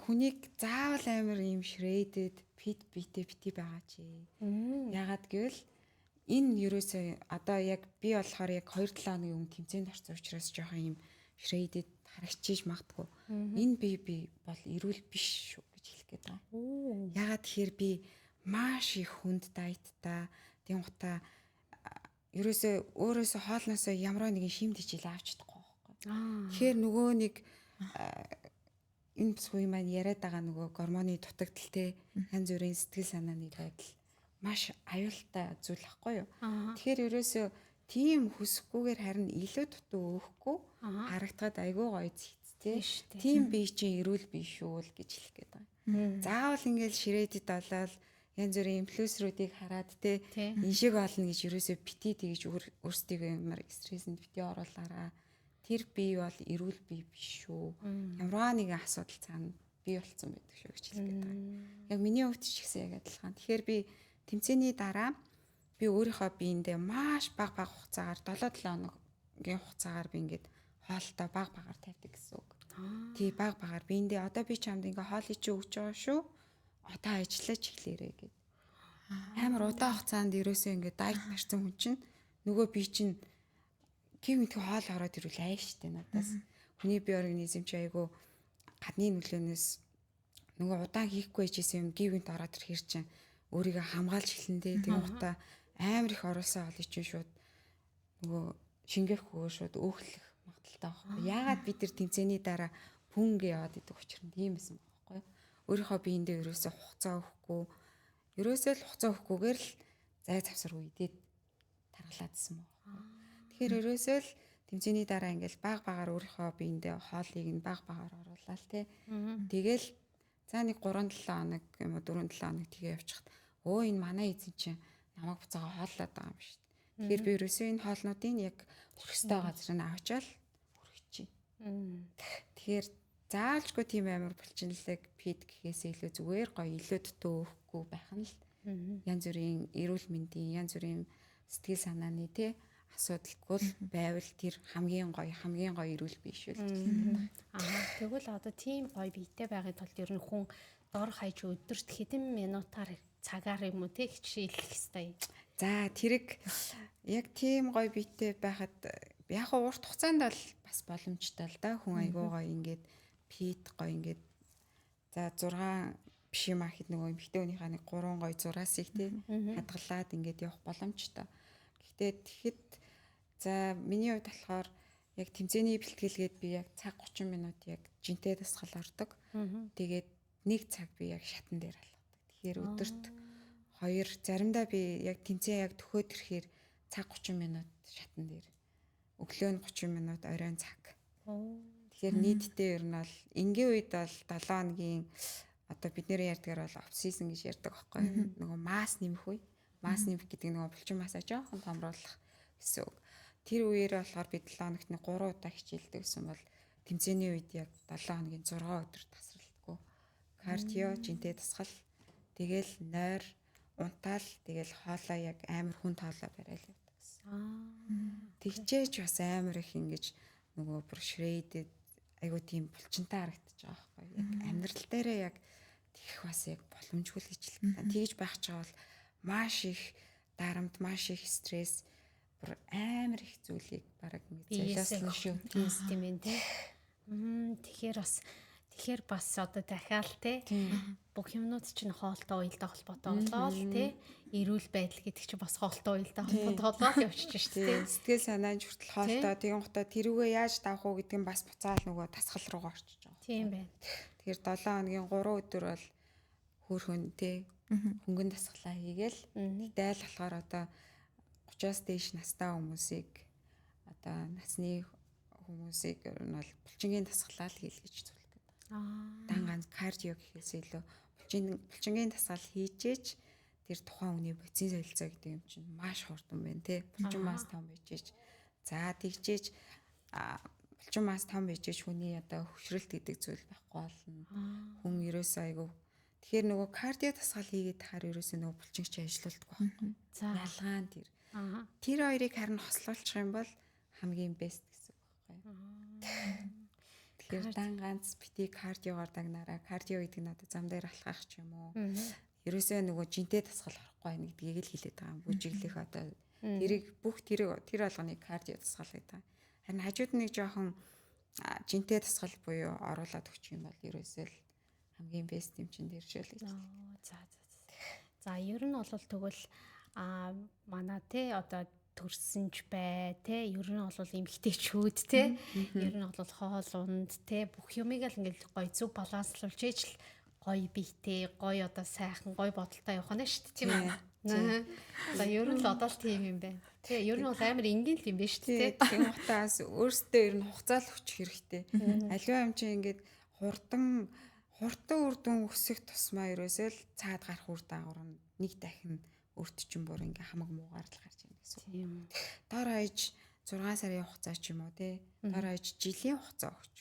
хүнийг заавал амар юм shredded fit битэй бити байгаа чи. Ягаад гэвэл энэ ерөөсөө одоо яг би болохоор яг 2-7 хоногийн өмнө тэмцээнд орсон учраас жоохон юм shredded харагчиж магадгүй. Энэ би бол эрүүл биш шүү гэж хэлэх гээд байгаа. Ягаад тэгэхээр би маш их хүнд дайтаа тийм утаа ерөөсөө өөрөөсөө хоолноосоо ямар нэгэн шимт ижил авч чадахгүй байхгүй. Тэгэхээр нөгөө нэг энэ бүсгүй маань яриад байгаа нөгөө гормоны дутагдaltaй янз бүрийн сэтгэл санааны байдал маш аюултай зүйл ахгүй юу. Тэгэхээр ерөөсөө тийм хүсэхгүйгээр харин илүү дутуу өгөхгүй харагдаад айгүй гоё зэгцтэй. Тийм бие чинь эрүүл бие шүү л гэж хэлэх гээд байгаа. Заавал ингээл ширээдэд болоод янз бүрийн инфлюенсеруудыг хараад те энэ шиг болно гэж ерөөсөө бити тэгж өөрсдийгөө ямар стрессэнд бити оруулаараа тэр бие бол эрүүл бие биш шүү. Ямар нэгэн асуудал цаана бий болцсон байдаг шүү гэж хэлэх гээд байгаа. Яг миний хувьд ч гэсэн яг адилхан. Тэгэхээр би тэмцээний дараа би өөрийнхөө биендээ маш бага хугацаагаар 7-7 хоногийн хугацаагаар би ингээд хоолтой багаар тавьдаг гэсэн үг. Тий багаар биендээ одоо би чамд ингээ хоолыг чи өгч байгаа шүү. Одоо ажиллаж эхлээрэй гэд. Амар удаан хугацаанд ерөөсөө ингээ дайт барьсан хүн чинь нөгөө би чинь гів мэдхий хоол ороод ирвэл ай штэ надаас. Хүний бие организм чи айгу гадны нөлөөнөөс нөгөө удаан хийхгүй байжсэн юм гівэнд ороод ирэх чинь өөрийгөө хамгаалж эхлэндээ тийм утаа амар их оруулсан хоолыг чинь шууд нөгөө шингээхгүй шууд өөхлөх магадaltaй байхгүй. Яагаад бид нар тэмцээний дараа пүнгээ яваад идэх учир нь тийм байсан байхгүй юу? Өөрийнхөө биендээ ерөөсөө хугацаа өгөхгүй, ерөөсөө л хугацаа өгөхгүйгээр л зай завсар үйдээд тархалаадсан байна. Тэгэхээр ерөөсөө л тэмцээний дараа ингээл багаар өөрийнхөө биендээ хоолыг нь багаар оруулаад тий. Тэгэл за нэг 3-7 хоног юм уу 4-7 хоног тгээ явчихад өө энэ манай эзэн чинь намайг буцаага хооллоод байгаа юм шүү дээ. Тэгэхээр би ерөөсөө энэ хоолнуудыг яг хүрхстэй газар нь авчаал хүрчихье. Тэгэхээр заалжгүй тийм амар булчинлаг пит гэхээсээ илүү зүгээр гоё илүү дутуу өгөхгүй байх нь л янз бүрийн эрүүл мэндийн янз бүрийн сэтгэл санааны тий асуудалгүй байвал тэр хамгийн гоё эрүүл бие шүү л.
Тэгвэл одоо тийм гоё биетэй байхын тулд ер нь хүн дор хаяж өдөрт хэдэн минутаар цагаар юм уу тий хичээлэх хэвээр.
За тэрэг яг тийм гоё биетэй байхад яг урт хугацаанд бол бас боломжтой л да хүн айгуу гоё ингээд пит гоё ингээд за 6 биш юм аа хэд нөгөө эмэгтэй хүнийхээ нэг 3 гоё зураасыг тий хадгалаад ингээд явах боломжтой. Гэхдээ тэгэхэд за миний хувьд болохоор яг тэмцээний бэлтгэлгээд би яг цаг 30 минут яг жинтэй дасгал ордог. Тэгээд 1 цаг би яг шатан дээр алгадаг. Тэгэхээр өдөрт 2 заримдаа би яг тэнцээ яг төхөөд ирэхээр цаг 30 минут шатан дээр. Өглөө нь 30 минут, оройн цаг. Тэгэхээр нийтдээ ер нь бол энгийн үед бол 7 хоногийн одоо бид нэр ярьдгаар бол off season гэж ярьдаг байхгүй. Нөгөө масс нэмэх үе. Масс нэмэх гэдэг нөгөө булчин массаа жоохон томруулах гэсэн үг. Тэр үеэр болохоор бид 7 хоногт 3 удаа хичээлдэг гэсэн бол тэмцээний үед яг 7 хоногийн 6 өдөр тасралтгүй. Кардио, жинтэй дасгал, тэгэл нойр, унтаал, тэгэл хоолоо яг амар хүн тоолоо барайл явдаг гэсэн. Тэгчээж бас амар их ингэж нөгөө бүр shredded айгуу тийм булчинтай харагдаж байгаа байхгүй. Яг амьдрал дээрээ яг тэгэх бас яг боломжгүй л гэж хэлдэг. Тэгж байх ч бол маш их дарамт, маш их стресс, бүр амар их зүйлийг бараг ингэ зайлуулсан шүү.
Тийм ээ тий. Тэгэхээр бас одоо дахиад те бүх юмнууд чинь хоолтой уялдаа холбоотой болоо л те эрүүл байдал гэдэг чинь бас хоолтой уялдаа холбоотой болоо явчих шүү дээ.
Сэтгэл санаанд хүртэл хоолтой тэгэн гутаа тэрүүгээ яаж давах уу гэдэг нь бас буцаал нөгөө тасгал руу орчиж байгаа.
Тийм байна.
Тэгэхээр 7 хоногийн 3 өдөр бол хөөрхөн те хөнгөн дасгалаа хийгээл тэгэл болохоор одоо 30-аас дээш настай хүмүүсийг одоо насны хүмүүсийг ер нь бол булчингийн дасгалаа л хийл гэж зүйл. Дан ганц кардио гэхээс илүү булчингийн дасгал хийжээч тэр тухайн хүний бодисын солилцоо гэдэг юм чинь маш хурдан байна тий. Булчин мас том bijээж. За тэгжээж булчин мас том bijээж хүний одоо хөшрөлт гэдэг зүйл байхгүй болно. Хүн ерөөсөө айгүй. Тэгэхээр нөгөө кардио дасгал хийгээд тахаар ерөөсөө нөгөө булчин чи ажиллаулдаг байхгүй. Ялгаан тэр. Тэр хоёрыг харин хослуулчих юм бол хамгийн бест гэсэн үг байхгүй. Тэгэхээр дан ганц бити кардиогоор дагнараа кардио гэдэг нь одоо зам дээр алхах ч юм уу. Ерөөсөө нөгөө жинтэй дасгал орохгүй байх гэдгийг л хэлээд байгаа юм. Бүжиглэх одоо тэрийг бүх тэр болгоныг кардио дасгал гэдэг. Харин хажууд нэг жоохон жинтэй дасгал буюу оруулаад өгчих юм бол ерөөсөө л хамгийн бест юм чин дэршэл гэж.
За ер нь бол тэгвэл манай те одоо төрсөнч бай те ер нь бол эмгтээчүүд те ер нь бол хоол унд те бүх юмыг л ингээл гоё зөв баланслуулж ижил гоё биетэй гоё одоо сайхан гоё бодолтой явах нь шүү дээ тийм ээ. За ер нь л одоо л тийм юм байна. Тэ ер нь бол амар энгийн л юм байна шүү дээ.
Тийм утаас өөртөө ер нь хугацаа л өчөх хэрэгтэй. Аливаа юм чинь ингээд хурдан үр дүн өсөх тусмаа ерөөсөө л цаад гарах үр дагавар нь нэг дахин өрт чинь бүр ингээ хамаг муугаар л гарч ирнэ гэсэн.
Тийм.
Дор хаяж 6 сарын хугацаа ч юм уу те. Дор хаяж жилийн хугацаа өгч.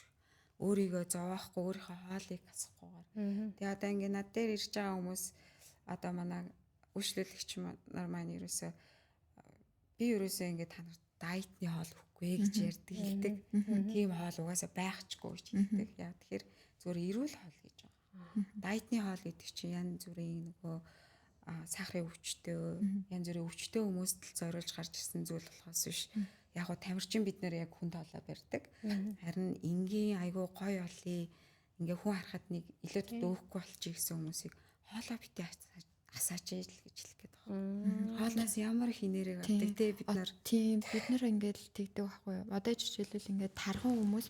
Өөрийгөө зовоохгүй өөрийнхөө хоолыг асахгүйгээр. Тэгээ одоо ингээ над дээр ирж байгаа хүмүүс одоо манай үйлчлүүлэгч нар маань ерөөсөө би ерөөсөө ингээ та нарт дайетны хоол өгөхгүй гэж ярьдаг. Тийм хоол угаасаа байхчгүй гэж хэлдэг. Яа тэгэхээр зүгээр эрүүл хоол гэж байгаа. Дайетны хоол гэдэг чинь янз бүрийн нөгөө сахарын өвчтөө янз бүрийн өвчтөө хүмүүст л зориулж гарч ирсэн зүйл болохоос биш. Яг гоо тамирчин бид нэр яг хүн тоолоо барьдаг. Харин энгийн айгуу гой олий ингээ хүн харахад нэг илүү дөөхгүй болчих гэсэн хүмүүсийг хоолоо битээ асаач ижил гэж хэлэх гээд байгаа. Хоолноос ямар их энерги авдаг те бид нар.
Тийм бид нар ингээд тэгдэг байхгүй юу. Одоо жишээлбэл ингээд тархан хүмүүс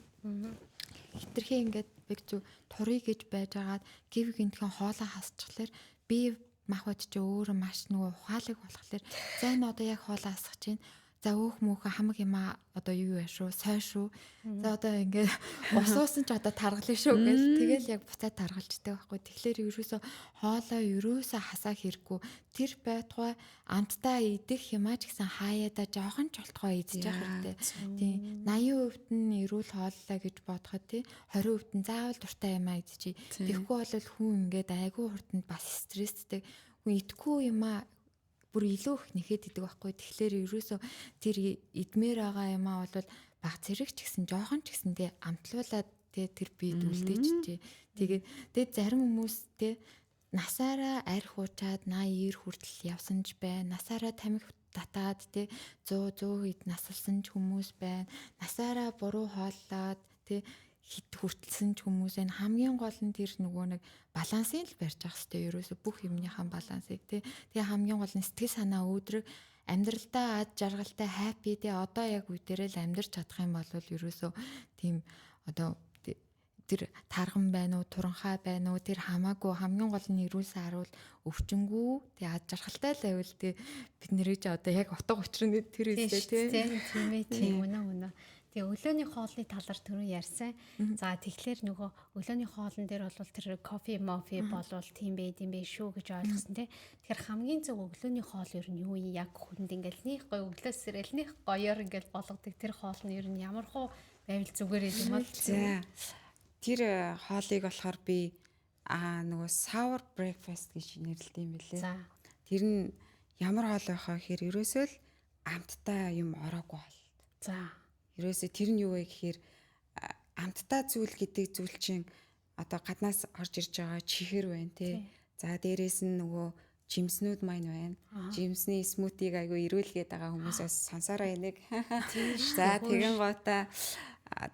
хитрхээ ингээд бэг зүг турыг гэж байжгаад гів гинтхэн хоолоо хасчихлаар би махбод чи өөрөө маш нөгөө ухаалаг болохоор за энэ одоо яг хоолоо асах чинь за өөх мөөхө хамаг юмаа одоо юу вэ шүү сой шүү за одоо ингээд усуусан ч одоо таргална шүү гэж тэгэл яг буцаад таргалждаг байхгүй тэгэхээр ерөөсө хоолоо ерөөсө хасаа хэрэггүй тэр байтугай амттай идэх юмаа ч гэсэн хаяада жоохон ч болтгоо идэж явах хэрэгтэй тийм 80% нь эрүүл хооллоо гэж бодоход тий 20% нь заавал дуртай юмаа идчихье тэгэхгүй бол хүн ингээд айгүй хурданд бас стресстэй хүн идэхгүй юмаа бүр илүү их нэхэд идэг байхгүй. Тэгэхээр ерөөсөө тэр идмээр байгаа юмаа бол баг зэрэг ч гэсэн жоохон ч гэсэн тий амтлуулаад тий тэр биед үлдээч. Тэгээд зарим хүмүүс тий насаараа арх уучаад 80-90 хүртэл явсан ч байна. Насаараа тамхи татаад тий 100 хэд насалсан ч хүмүүс байна. Насаараа буруу хооллоод тий хит хүртэлсэн ч хүмүүс энэ хамгийн гол нь тэр нөгөө нэг балансыг л барьж авах хэрэгтэй ерөөсө бүх юмныхаа балансыг тий Тэгээ хамгийн гол нь сэтгэл санаа өөдрөг амьдралдаа ад жаргалтай happy тий одоо яг үе дээрээ л амьдрч чадах юм бол ерөөсө тийм одоо тэр тарган байна уу, туранхай байна уу, тэр хамаагүй хамгийн гол нь эрүүл сайрвал өвчнгүү тэг ад жаргалтай л байвал тэг бид нэрээ ч одоо яг утга учир нь тэр үстэй
тийм ээ тийм үнэ. Тэгээ өглөөний хоолны талаар түрүү ярьсан. За тэгэхээр нөгөө өглөөний хоолн дээр бол тэр кофе, мофи болвол тийм байд юм бэ шүү гэж ойлгосон тий. Тэгэхээр хамгийн зөв өглөөний хоол ер нь юу юм яг хүнд ингээл них гоё өглөөсөрөл них гоёор ингээл болгодог тэр хоол нь ер нь ямар хуу байвал зүгээр юм бол.
За тэр хоолыг болохоор би нөгөө sour breakfast гэж нэрлэдэг юм билээ.
За.
Тэр нь ямар хоол байхаа гэхээр ерөөсөө л амттай юм ороогүй хоол.
За.
Ерөөсөө тэр нь юу вэ гэхээр амттай зүйл гэдэг зүйл чинь одоо гаднаас орж ирж байгаа чихэр байна тий. За дээрээс нь нөгөө жимснүүд маань байна. Жимсний смутиг айгу ирүүлгээд байгаа хүмүүсээс сонсороо энийг. За тэгэн гота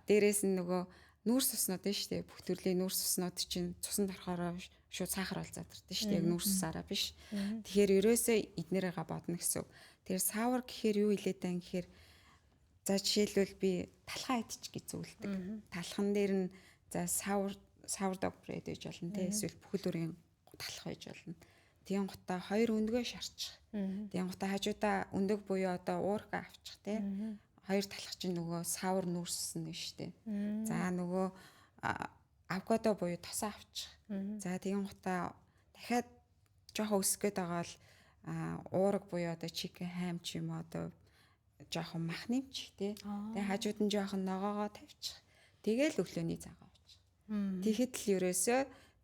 дээрээс нь нөгөө нүүрс уснууд нь шүү дээ. Бүх төрлийн нүүрс уснууд чинь цусанд орохороо шууд сахар бол задардаг шүү дээ. Яг нүүрс усаараа биш. Тэгэхээр ерөөсөө эднэрээ бодно гэсэн. Тэр sour гэхээр юу хэлээд байгаа юм гэхээр за жишээлбэл би талхаа идчих гэж зөвлөдөг. Талхан дээр нь за sourdough bread гэж болно те эсвэл бүхэл бүрийн талах байж болно. Тэгэн гутаа хоёр өндгөө шарчих. Тэгэн гутаа хажуудаа өндөг буюу одоо уурга авчих те. Хоёр талах чинь нөгөө sour нүүрсэн нь шүү дээ. За нөгөө авокадо буюу тосоо авчих. За тэгэн гутаа дахиад жоохон өсгөх гээд байгаа л уурга буюу одоо chicken ham ч юм уу одоо жоохон махнымч тий. Тэгээ хажууд нь жоохон ногоогоо тавьчих. Тэгээл өглөөний цагаа авчих. Тэгэхэд л ерөөсөө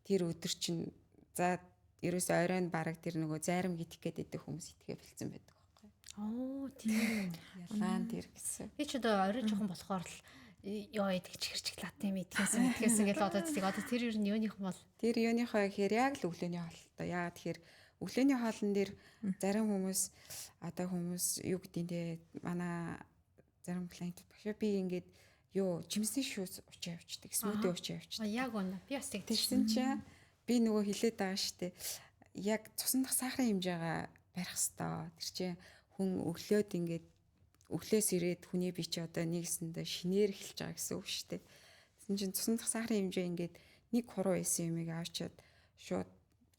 тэр өдөр чинь за ерөөсөө оройн бараг тэр нөгөө зайрам гитэх гээд идэх хүмүүс итгээ бэлдсэн байдаг байхгүй.
Оо тийм.
Ялгаан тэр гэсэн.
Би ч одоо орой жоохон болохоор л ёо идэх чихэрчг латте мэдгээсэн гэл одоо тэр ер нь юуных юм бол
тэр юуныхоо гэхээр яг л өглөөний хоолтой. Яагаад тэгэхээр өглөөний хоолн дээр зарим хүмүүс одоо хүмүүс юу гэдгийг те манай зарим клиент багш би ингээд юу жимсний шүүс учаа явчихдаг смути учаа явчихдаг.
Яг үнэ. Би бас
тэгсэн чинь би нөгөө хилээд байгаа штэ. Яг цусан дах сахарын хэмжээгээ барих хэвээр. Тэр чинь хүн өглөөд ингээд өглөөс ирээд хүний бие чи одоо нэгсэндээ шинээр эхэлж байгаа гэсэн үг штэ. Тэгсэн чинь цусан дах сахарын хэмжээ ингээд 1 хуруу байсан юмыг авчиад шууд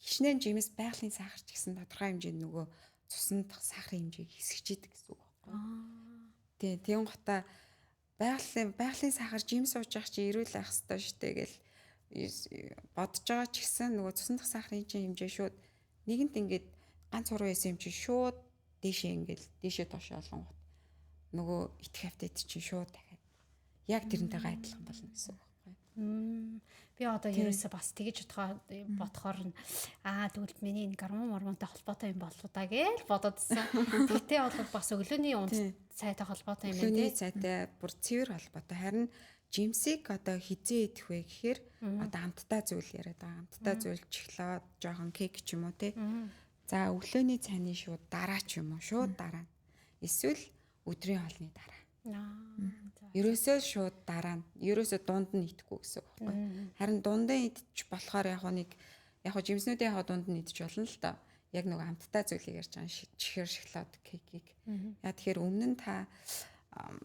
хичнээн жимс байгалийн сахар ч гэсэн тодорхой хэмжээнд нөгөө цусан дах сахарын хэмжээг хэсгэж идэг гэсэн үг байхгүй. Тийм гота байгалийн сахар жимс ууж явах чи эрүүл байх хэрэгтэй штэ гэл бодож байгаа ч гэсэн нөгөө цусан дах сахарын хэмжээ шууд нэгэнт ингээд ганц хуруу байсан юм чи шууд дээшээ ингээд дээшээ доош олонгот нөгөө итэх хавтад чи шууд дахиад яг тэрнтэйгээ адилхан болно гэсэн үг байхгүй.
Би одоо ерөөсө бас тэгэж бодохоор нь тэгвэл миний энэ гормон мормонтой холбоотой юм болов да гэж бододсон. Тэгтээ бол бас өглөөний унд цайтай холбоотой юм байна тий.
Өглөөний цайтай бүр цэвэр холбоотой. Харин жимсийг одоо хизээ идэх вэ гэхээр одоо амттай зүйл яриад байгаа. Амттай зүйл чоколад, жоохон кек ч юм уу тий. За өглөөний цайны шууд дараа ч юм уу шууд дараа. Эсвэл өдрийн хоолны дараа. Ерөөсөө шууд дараа нь ерөөсөө дунд нь идэхгүй гэсэн үг байхгүй. Харин дундаа идчих болохоор яг жимснүүдийн дунд нь идэж болно л доо. Яг нөгөө амттай зүйлийг ярьж байгаа чихэр шоколад кекийг. Яа тэгэхээр өмнө нь та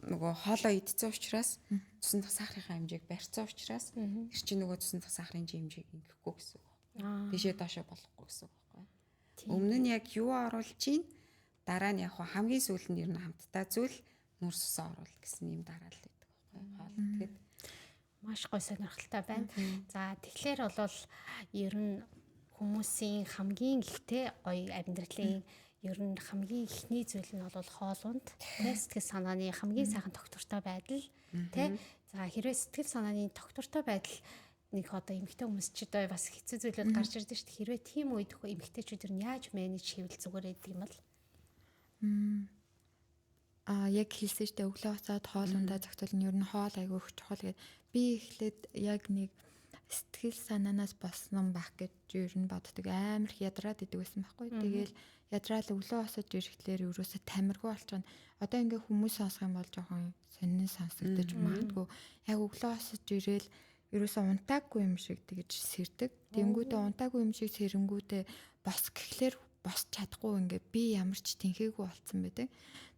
нөгөө хоолоо идсэн учраас цусан дах сахарын хэмжээг барьсан учраас тэр чинь нөгөө цусан дах сахарын хэмжээг ингэхгүй гэсэн үг байхгүй. Тийшээ доошоо болохгүй гэсэн үг байхгүй. Өмнө нь яг юу оруулж чинь дараа нь яг хамгийн сүүлд нь ер нь амттай зүйл нүүрс усаа оруулах гэсэн юм дараалал гэдэг байхгүй хоол. Тэгээд
маш гоё сонирхолтой байна. За тэгэхээр бол ер нь хүмүүсийн хамгийн ихтэй гоё амьдралын ер нь хамгийн ихний зүйл нь бол хоолунд сэтгэл санааны хамгийн сайхан тогтвортой байдал тий. За хэрвээ сэтгэл санааны тогтвортой байдал нэг одоо эмэгтэй хүмүүс ч одоо бас хэцүү зүйлүүд гарч ирдэг шүү дээ. Хэрвээ тийм үед эмэгтэйчүүд ер нь яаж менеж хийвэл зүгээр гэдэг юм бол
яг хэлсэн штэ өглөө уцаад хоолундаа зохицол нь ер нь хоол айгүй их чухал гэдэг. Би эхлээд яг нэг сэтгэл санаанаас болсон байх гэж ер нь боддог. Амар их ядраад идэг байсан байхгүй. Тэгээл ядраал өглөө уцаад ирэхлээр ерөөсө тамиргүй болчихно. Одоо ингээ хүмүүс сонсох юм бол жоохон сонин сонсогдож магадгүй. Яг өглөө уцаад ирээл ерөөсө унтаагүй юм шиг тэгж сэрдэг. Тэнгүүдээ унтаагүй юм шиг сэрэнгүүдээ бос гэхлээр босч чадахгүй ингээ би ямар ч тэнхээгүй болцсон байдаг.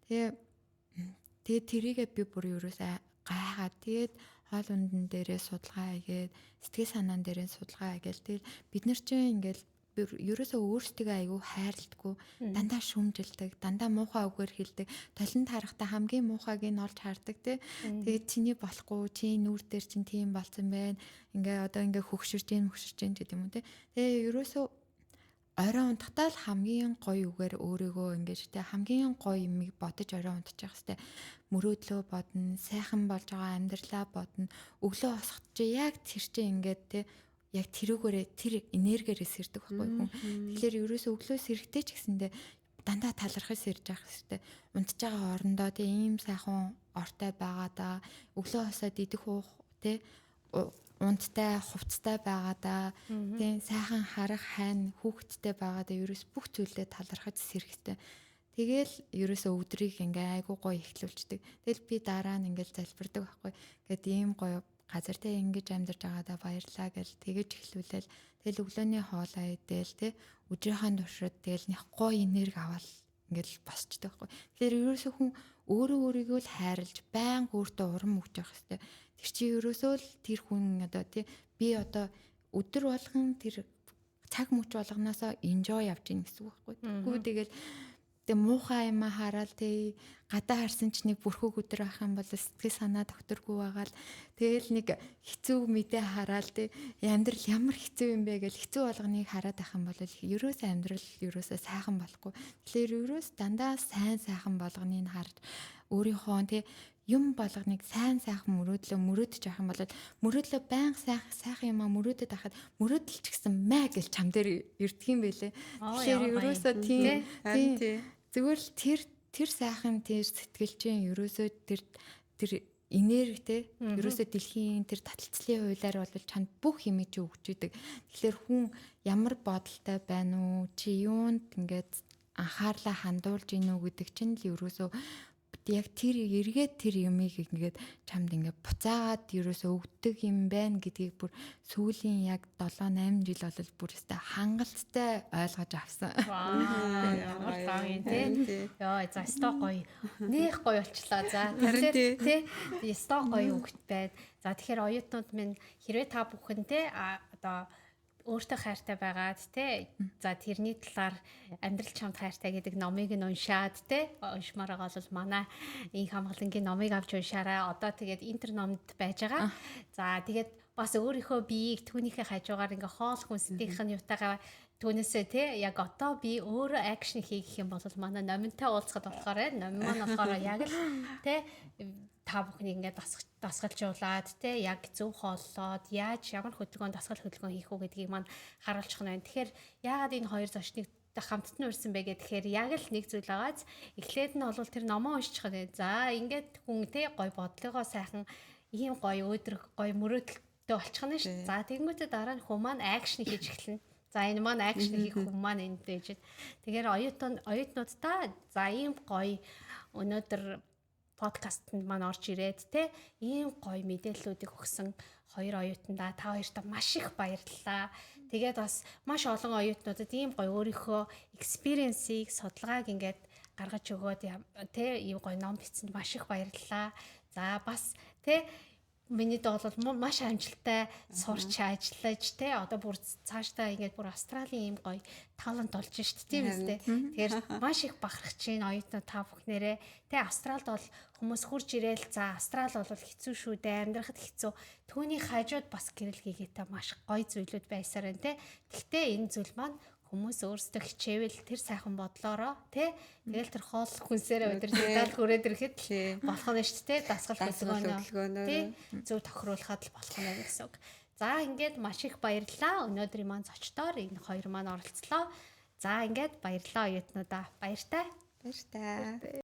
Тэгээд тэрийгээ би бүр ерөөсөө гайхаад тэгээд хоол ундан дээрээ судалгаа хийгээд сэтгэл санаан дээрээ судалгаа хийгээл тэгэл бид нар чинь ингээл ерөөсөө өөрсдөө айгүй хайрладаггүй дандаа шүмжилдэг дандаа муухай үгээр хэлдэг толинд харахтаа хамгийн муухайг нь олж хардаг тий тэгээд чиний болохгүй чи нүүр дээр чинь тийм болсон байна ингээ одоо ингээ хөгшөрж гин гэдэг юм уу тий тэгээд ерөөсөө орой унтахтаа л хамгийн гоё үгээр өөрийгөө ингэж тий хамгийн гоё юмыг бодож орой унтчих хэвээр мөрөөдлөө бодно сайхан болж байгаа амьдралаа бодно өглөө босоход чи яг тэр чинь ингээд тий яг тэрүүгээрээ тэр энергиэрээ сэрдэг байхгүй хүн. Тэгэхээр ерөөсөө өглөө сэрэгтэй ч гэсэндээ дандаа талархаж сэрж явах хэрэгтэй. Унтж байгаа орондоо тийм ийм сайхан ортой байгаа да. Өглөө хосоод идэх уух тий унттай хувцтай байгаа да. Тийм сайхан харах хайн хүүхэдтэй байгаа да. Ерөөс бүх зүйлээ талархаж сэрхтэй. Тэгэл ерөөсөө өдрийг ингээ айгуу гоё эхлүүлждэг. Тэгэл би дараа нь ингээл залбирдаг байхгүй. Ингээд ийм гоё газар тэ ингэж амьдарч байгаадаа баярлаа гэж тэгэж эхлүүлээл тэгэл өглөөний хоолоо идэл тэ өдрийнхөө туршид тэгэл нэг гоё энерги аваад ингээл босчтой байхгүй. Тэгэхээр ерөөсөө хүн өөрөө өөрийгөө л хайрлж байн өөртөө урам өгч явах хэрэгтэй. Тэр чинь ерөөсөө л тэр хүн одоо тий би одоо өдөр болгон тэр цаг мөч болгоноосоо enjoy явж гин гэсэн үг байхгүй. Тэгвэл тэгэл муухай юм хараад тий гадаа харсан ч нэг бүрхэг өдөр авах юм бол сэтгэл санаа докторгүй байгаал тэгэл нэг хэцүү мэдээ хараал тий амьдрал ямар хэцүү юм бэ гэж хэцүү болгоныг хараад байх юм бол ерөөсөө амьдрал ерөөсөө сайхан болохгүй. Тэгэхээр ерөөс дандаа сайхан болгоныг харж өөрийнхөө тий юм болгоныг сайхан мөрөөдөж авах юм бол мөрөөдлөө байнга сайхан юм мөрөөдөд ахад мөрөөдөлч гэсэн мэ гэж чам дээр ирдэг юм байлээ. Тэгэхээр ерөөсөө тийм зүгээр л тэр сайхан тэр сэтгэл чинь ерөөсөө тэр энергитэй ерөөсөө дэлхийн тэр таталцлын хуулиар бол чанд бүх юм чи өгч идэг. Тэгэхээр хүн ямар бодолтой байна уу? Чи юунд ингээд анхаарлаа хандуулж ийн үү гэдэг чинь л ерөөсөө яг тэр эргээд тэр юмыг ингээд чамд ингээд буцаагаад ерөөсөө өгдөг юм байна гэдгийг бүр сүүлийн яг 7-8 жил бол бүр өстэй хангалттай ойлгож авсан.
Вау. Яа, за сто гоё. Нэх гоё болчлаа. За тэгэхээр тий сто гоё үгт байд. За тэгэхээр оюутнууд минь хэрвээ та бүхэн те одоо өөртөө хайртай байгаад те за тэрний талаар амьдрал чамд хайртай гэдэг номыг нь уншаад те уншмаар байгаа бол манай инх хамгаалангийн номыг авч уншаарай. Одоо тэгээд интер номд байж байгаа. За тэгээд бас өөрийнхөө биеийг түүнийхээ хажуугаар ингээ хоол хүнсдийнх нь юутайгаа түүнээсээ те яг одоо би өөрөө акшн хийх юм бол манай номинтой уулзахад болохоор ном маань болохоор яг л те та бүхнийг ингээд дасгалжуулаад те яг зөв хооллоод яаж ямар хөдөлгөөн хөдөлгөөн хийх үү гэдгийг маань харуулчих нь байна. Тэгэхээр яагаад энэ хоёр зочныг хамтд нь урьсан бэ гэхээр яг л нэг зүйл байгааз эхлээд нь бол тэр номоо уншчих гэдэг. За ингээд хүн те гой бодлогоо сайхан ийм гой өөдрөг гой мөрөөдөлтөй болчих нь шүү. За тэгэнгүүтээ дараа нь хүмүүс маань акшн хийж эхэлнэ. За энэ маань акшн хийх хүмүүс маань энд байж. Тэгэхээр оюутнуудаа за ийм гоё өнөөдөр подкастт маань орж ирээд те ийм гоё мэдээллүүдийг өгсөн хоёр оюутандаа та хоёртаа маш их баярлалаа. Тэгээд бас маш олон оюутнуудад ийм гоё өөрийнхөө экспириенсийг судалгааг ингээд гаргаж өгөөд те ийм гоё ном бичсэнд маш их баярлалаа. За бас те миний бол маш амжилттай сурч ажиллаж те одоо бүр цаашдаа ингээд бүр Австралийн ийм гоё талант болж шít тийм үстэй. Тэгэхээр маш их бахархаж байна оюутнууд та бүхнээрээ. Тэ Австралид бол хүмүүс хурж ирээл за Австрал бол хэцүү шүү дээ амьдрахад хэцүү. Түүний хажууд бас гэрэл хийгээтэй маш гоё зүйлүүд байсаар байна те. Гэхдээ энэ зүйл маань хүмүүс өөрсдөө хичээвэл тэр сайхан бодлороо тий тэгэл тэр хоол хүнсээрээ удирдах хүрээд ирэхэд болох нь шүү дээ дасгал хөдөлгөөнөө тий зөв тохируулахад л болох нь гэсэн үг. За ингээд маш их баярлалаа. Өнөөдрийн маань зочдоор энэ хоёр маань оролцлоо. За ингээд баярлалаа оюутнуудаа. Баяртай.